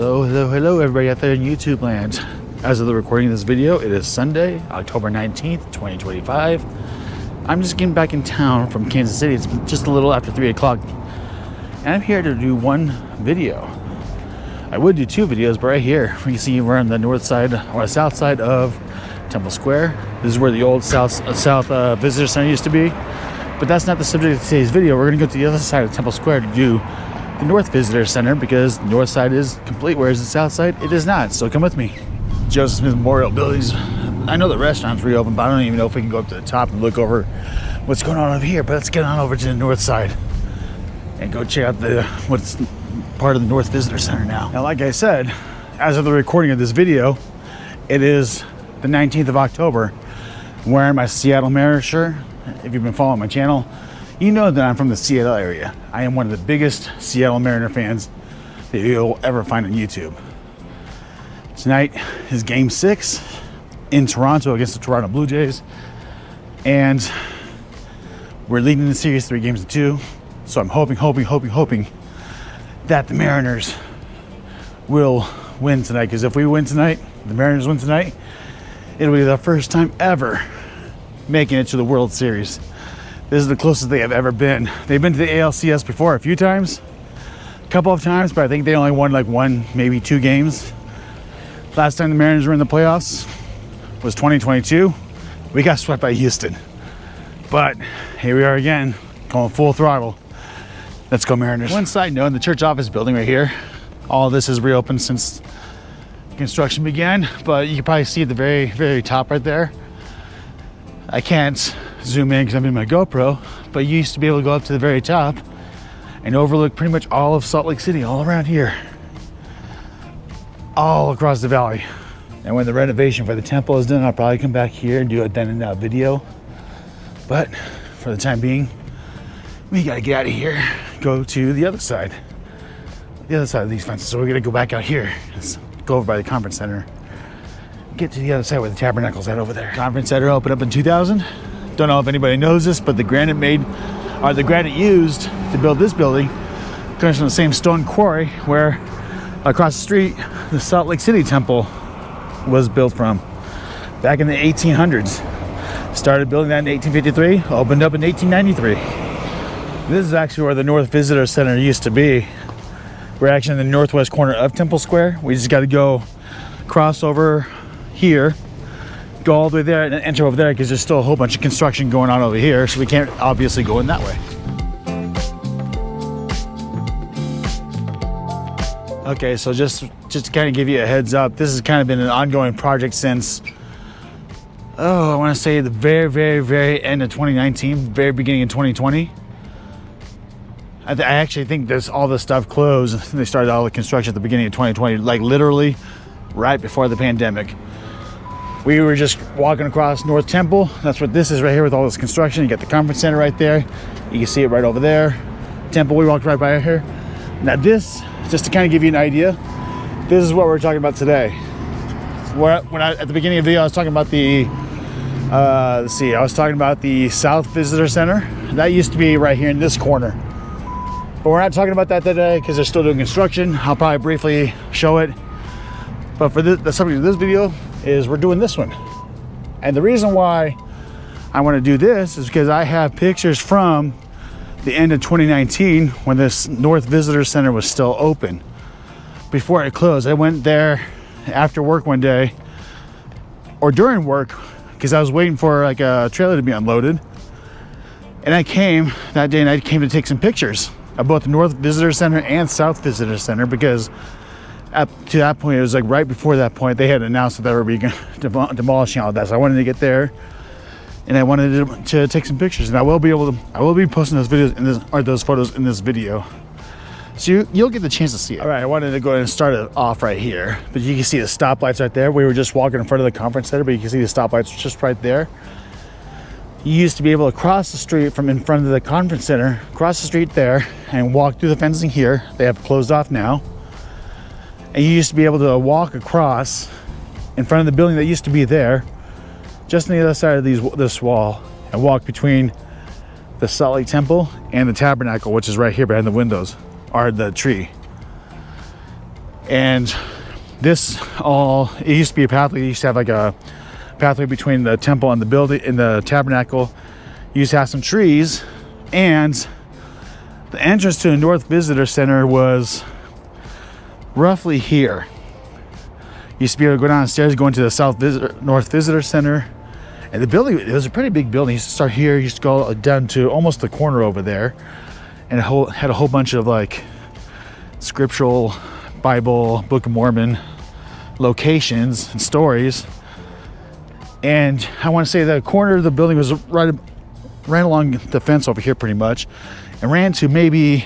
Hello, everybody out there in YouTube land. As of the recording of this video, it is Sunday, October 19th, 2025. I'm just getting back in town from Kansas City. It's just a little after 3 o'clock. And I'm here to do one video. I would do two videos, but right here, you see we're on the north side, or south side of Temple Square. This is where the old South Visitor Center used to be. But that's not the subject of today's video. We're going to go to the other side of Temple Square to do the North Visitor Center, because the north side is complete, whereas the south side, it is not. So come with me. Joseph Smith Memorial Buildings. I know the restaurant's reopened, but I don't even know if we can go up to the top and look over what's going on over here. But let's get on over to the north side and go check out what's part of the North Visitor Center now. Now, like I said, as of the recording of this video, it is the 19th of October. I'm wearing my Seattle Mariners shirt. If you've been following my channel, you know that I'm from the Seattle area. I am one of the biggest Seattle Mariner fans that you'll ever find on YouTube. Tonight is Game 6 in Toronto against the Toronto Blue Jays. And we're leading the series 3-2. So I'm hoping that the Mariners will win tonight. Because if we win tonight, the Mariners win tonight, it'll be the first time ever making it to the World Series. This is the closest they have ever been. They've been to the ALCS before a few times, a couple of times, but I think they only won like one, maybe two games. Last time the Mariners were in the playoffs was 2022. We got swept by Houston. But here we are again, going full throttle. Let's go Mariners. One side note, in the church office building right here, all of this is reopened since construction began, but you can probably see at the very, very top right there. I can't zoom in because I'm in my GoPro, but you used to be able to go up to the very top and overlook pretty much all of Salt Lake City, all around here, all across the valley. And when the renovation for the temple is done, I'll probably come back here and do a then and now video. But for the time being, we gotta get out of here, go to the other side of these fences. So we're gonna go back out here, let's go over by the conference center, get to the other side where the tabernacle's at over there. Conference center opened up in 2000. Don't know if anybody knows this, but the granite used to build this building comes from the same stone quarry where across the street the Salt Lake City temple was built from back in the 1800s. Started building that in 1853, opened up in 1893. This is actually where the North Visitor Center used to be. We're actually in the northwest corner of Temple Square. We just got to go cross over here, go all the way there and enter over there, because there's still a whole bunch of construction going on over here, so we can't obviously go in that way. Okay, so just to kind of give you a heads up, this has kind of been an ongoing project since, I want to say the very, very, very end of 2019, very beginning of 2020. I actually think all this stuff closed. They started all the construction at the beginning of 2020, like literally right before the pandemic. We were just walking across North Temple. That's what this is right here with all this construction. You got the conference center right there. You can see it right over there. Temple, we walked right by here. Now this, just to kind of give you an idea, this is what we're talking about today. At the beginning of the video, I was talking about I was talking about the South Visitor Center. That used to be right here in this corner. But we're not talking about that today because they're still doing construction. I'll probably briefly show it. But for the subject of this video is we're doing this one. And the reason why I want to do this is because I have pictures from the end of 2019 when this North Visitor Center was still open. Before it closed, I went there after work one day, or during work, because I was waiting for like a trailer to be unloaded. And I came that day and I came to take some pictures of both the North Visitor Center and South Visitor Center, because up to that point, it was like right before that point, they had announced that they were demolishing all of that. So I wanted to get there, and I wanted to take some pictures, and I will be posting those videos those photos in this video, so you'll get the chance to see it. All right, I wanted to go ahead and start it off right here, but you can see the stoplights right there. We were just walking in front of the conference center, but you can see the stoplights just right there. You used to be able to cross the street from in front of the conference center, cross the street there, and walk through the fencing here. They have closed off now. And you used to be able to walk across in front of the building that used to be there, just on the other side of this wall, and walk between the Salt Lake Temple and the Tabernacle, which is right here behind the windows, or the tree. And this all, it used to be a pathway. You used to have like a pathway between the temple and the building, in the tabernacle. You used to have some trees, and the entrance to the North Visitor Center was roughly here. You used to be able to go downstairs, go into the North Visitor Center. And the building, it was a pretty big building. You used to start here, you used to go down to almost the corner over there. And it had a whole bunch of like scriptural, Bible, Book of Mormon locations and stories. And I want to say the corner of the building was right along the fence over here pretty much, and ran to maybe,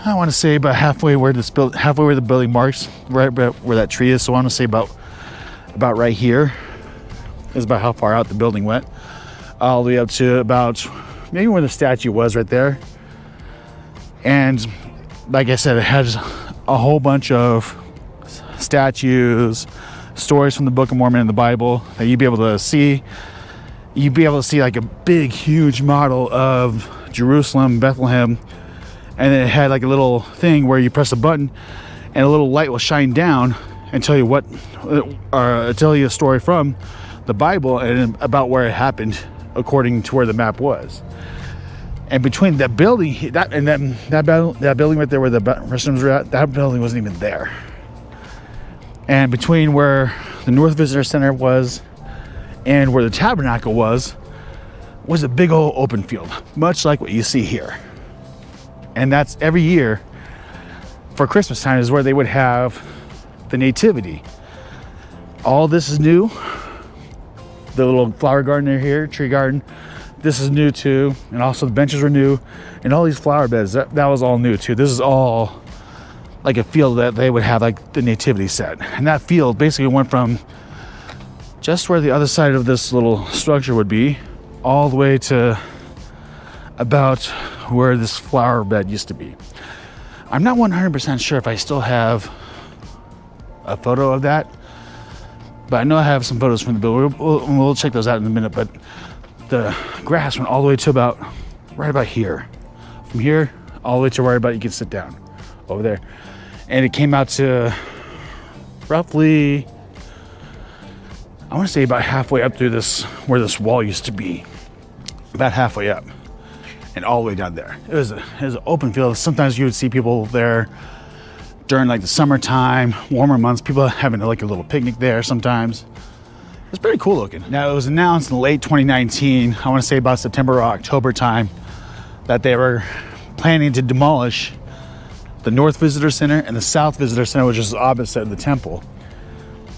I want to say about halfway where the building marks, right about where that tree is. So I want to say about right here is about how far out the building went, all the way up to about maybe where the statue was right there. And like I said, it has a whole bunch of statues, stories from the Book of Mormon and the Bible that you'd be able to see. You'd be able to see like a big, huge model of Jerusalem, Bethlehem, and it had like a little thing where you press a button and a little light will shine down and tell you tell you a story from the Bible and about where it happened according to where the map was. And between that building, that building right there where the restrooms were at, that building wasn't even there. And between where the North Visitor Center was and where the tabernacle was a big old open field, much like what you see here. And that's every year for Christmas time is where they would have the nativity. All this is new. The little flower garden here, tree garden, this is new too. And also the benches were new, and all these flower beds, that was all new too. This is all like a field that they would have like the nativity set. And that field basically went from just where the other side of this little structure would be, all the way to about where this flower bed used to be. I'm not 100% sure if I still have a photo of that, but I know I have some photos from the building. We'll check those out in a minute. But the grass went all the way to right about here. From here all the way to right about you can sit down over there. And it came out to roughly, I want to say about halfway up through this, where this wall used to be. About halfway up and all the way down there. It was an open field. Sometimes you would see people there during like the summertime, warmer months, people having like a little picnic there sometimes. It's pretty cool looking. Now, it was announced in late 2019, I want to say about September or October time, that they were planning to demolish the North Visitor Center and the South Visitor Center, which is the opposite of the temple,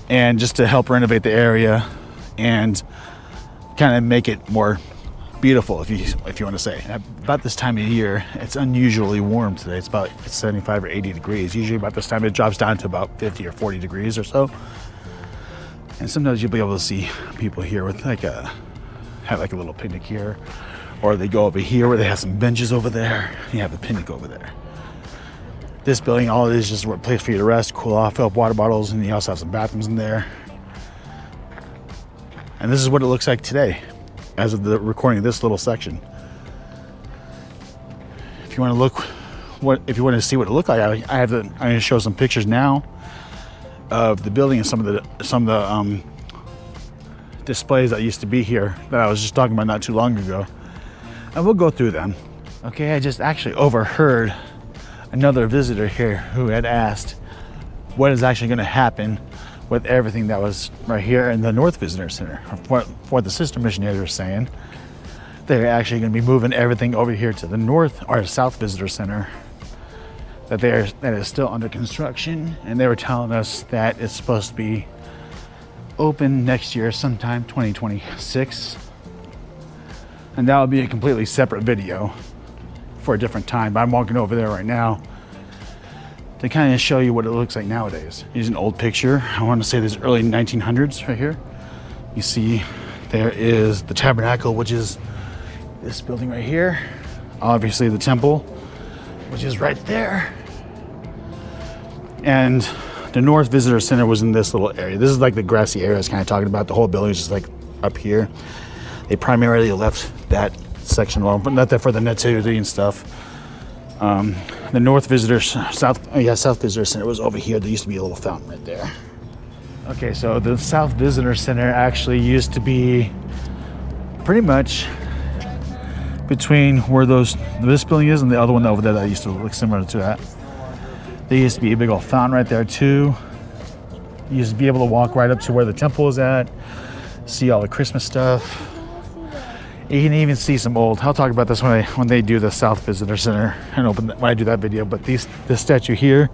and just to help renovate the area and kind of make it more beautiful, if you want to say. About this time of year, it's unusually warm today. It's about 75 or 80 degrees. Usually about this time it drops down to about 50 or 40 degrees or so. And sometimes you'll be able to see people here with have like a little picnic here, or they go over here where they have some benches over there. You have a picnic over there. This building, all it is just a place for you to rest, cool off, fill up water bottles, and you also have some bathrooms in there. And this is what it looks like today, as of the recording of this little section. If you want to see what it looked like, I'm going to show some pictures now of the building and some of the displays that used to be here that I was just talking about not too long ago, and we'll go through them. Okay, I just actually overheard another visitor here who had asked what is actually going to happen with everything that was right here in the North Visitor Center. What the sister missionaries are saying, they're actually going to be moving everything over here to the North or South Visitor Center that is still under construction, and they were telling us that it's supposed to be open next year sometime, 2026, and that will be a completely separate video for a different time. But I'm walking over there right now to kind of show you what it looks like nowadays. Here's an old picture. I want to say this early 1900s right here. You see there is the tabernacle, which is this building right here. Obviously the temple, which is right there. And the North Visitor Center was in this little area. This is like the grassy area I was kind of talking about. The whole building is just like up here. They primarily left that section alone, but not that for the nativity and stuff. The North South Visitor Center was over here. There used to be a little fountain right there. Okay, so the South Visitor Center actually used to be pretty much between where this building is and the other one over there that used to look similar to that. There used to be a big old fountain right there too. You used to be able to walk right up to where the temple is at, see all the Christmas stuff. You can even see some old. I'll talk about this when they do the South Visitor Center and when I do that video. But this statue here,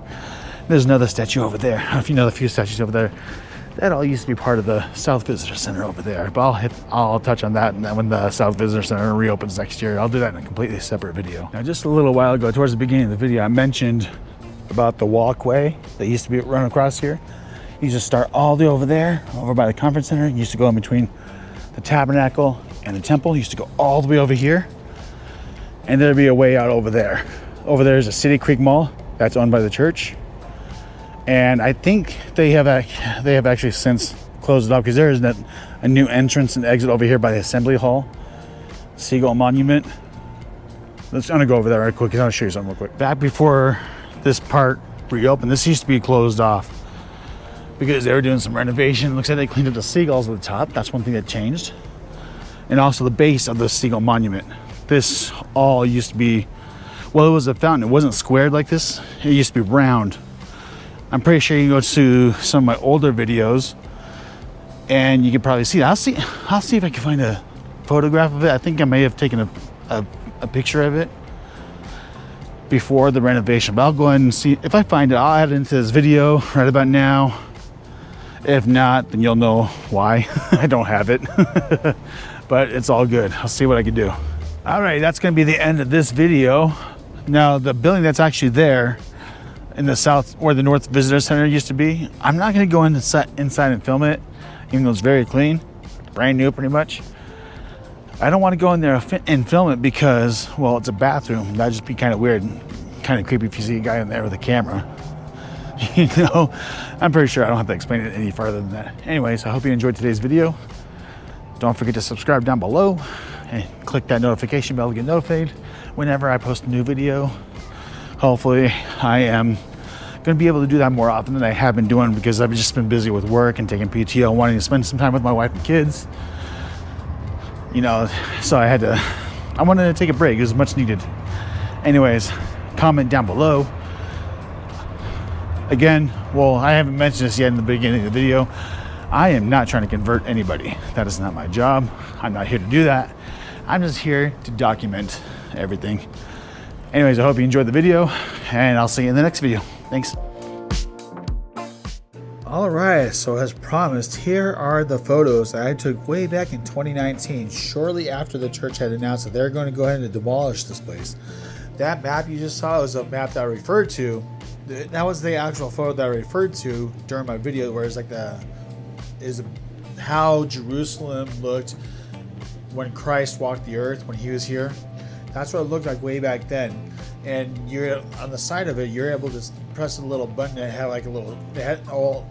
there's another statue over there. I don't know if you know the few statues over there. That all used to be part of the South Visitor Center over there. But I'll touch on that, and then when the South Visitor Center reopens next year, I'll do that in a completely separate video. Now, just a little while ago, towards the beginning of the video, I mentioned about the walkway that used to be run across here. You used to start all the way over there, over by the conference center. You used to go in between the tabernacle and the temple. You used to go all the way over here, and there'd be a way out over there. Over there is a City Creek Mall that's owned by the church, and I think they have actually since closed it up because there is a new entrance and exit over here by the Assembly Hall, Seagull Monument. I'm gonna go over there right quick. I'll show you something real quick. Back before this part reopened, this used to be closed off because they were doing some renovation. Looks like they cleaned up the seagulls at the top. That's one thing that changed. And also the base of the Seagull Monument. This all used to be, well, it was a fountain. It wasn't squared like this. It used to be round. I'm pretty sure you can go to some of my older videos and you can probably see it. I'll see if I can find a photograph of it. I think I may have taken a picture of it before the renovation, but I'll go ahead and see. If I find it, I'll add it into this video right about now. If not, then you'll know why I don't have it. But it's all good. I'll see what I can do. All right, that's gonna be the end of this video. Now, the building that's actually there in the south, where the North Visitor Center used to be, I'm not gonna go inside and film it, even though it's very clean, brand new pretty much. I don't wanna go in there and film it because, well, it's a bathroom. That'd just be kind of weird, kind of creepy if you see a guy in there with a camera. You know, I'm pretty sure I don't have to explain it any further than that. Anyways, I hope you enjoyed today's video. Don't forget to subscribe down below and click that notification bell to get notified whenever I post a new video. Hopefully, I am going to be able to do that more often than I have been doing because I've just been busy with work and taking PTO, wanting to spend some time with my wife and kids. You know, so I wanted to take a break. It was much needed. Anyways, comment down below. Again, well, I haven't mentioned this yet in the beginning of the video. I am not trying to convert anybody. That is not my job. I'm not here to do that. I'm just here to document everything. Anyways, I hope you enjoyed the video, and I'll see you in the next video. Thanks. All right, so as promised, here are the photos that I took way back in 2019, shortly after the church had announced that they're going to go ahead and demolish this place. That map you just saw was a map that I referred to. That was the actual photo that I referred to during my video, where it's like how Jerusalem looked when Christ walked the earth, when he was here. That's what it looked like way back then. And you're on the side of it, you're able to press a little button that had like a little,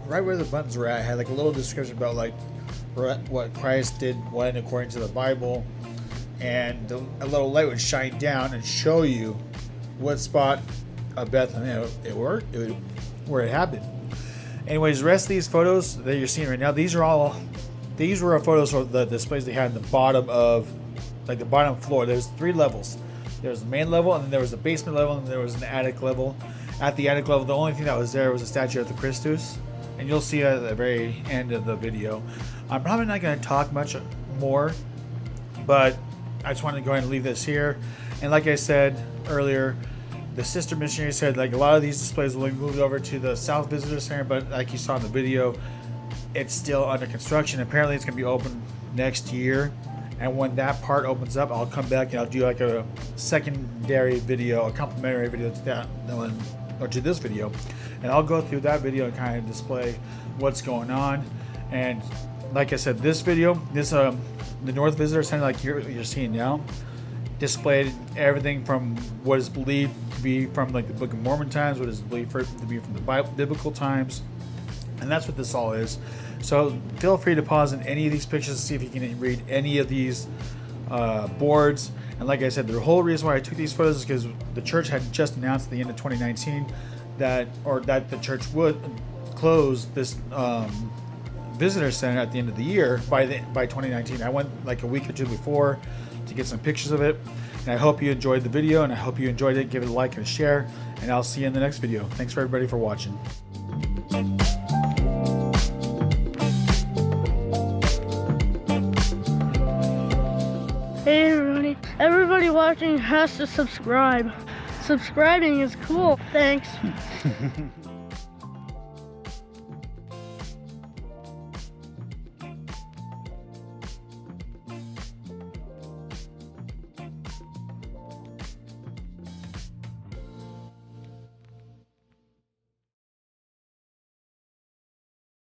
right where the buttons were at, had like a little description about like what Christ did when according to the Bible, and a little light would shine down and show you what spot of Bethlehem where it happened. Anyways, the rest of these photos that you're seeing right now, these were photos of the displays they had in the bottom of, like the bottom floor. There's 3 levels. There's the main level, and then there was the basement level, and there was an attic level. At the attic level, the only thing that was there was a statue of the Christus, and you'll see it at the very end of the video. I'm probably not going to talk much more, but I just wanted to go ahead and leave this here. And like I said earlier, the sister missionary said like a lot of these displays will be moved over to the South Visitor Center, but like you saw in the video, it's still under construction. Apparently it's going to be open next year, and when that part opens up, I'll come back and I'll do like a secondary video, a complimentary video to that one, or to this video, and I'll go through that video and kind of display what's going on. And like I said, this video, the North Visitor Center, like you're seeing now, displayed everything from what is believed to be from like the Book of Mormon times, what is believed to be from the biblical times, and that's what this all is. So feel free to pause in any of these pictures to see if you can read any of these boards, And like I said, the whole reason why I took these photos is because the church had just announced at the end of 2019 that the church would close this visitor center at the end of the year by 2019. I went like a week or two before to get some pictures of it. And I hope you enjoyed the video, and I hope you enjoyed it. Give it a like and a share, and I'll see you in the next video. Thanks for everybody for watching. Hey everybody. Everybody watching has to subscribe. Subscribing is cool. Thanks.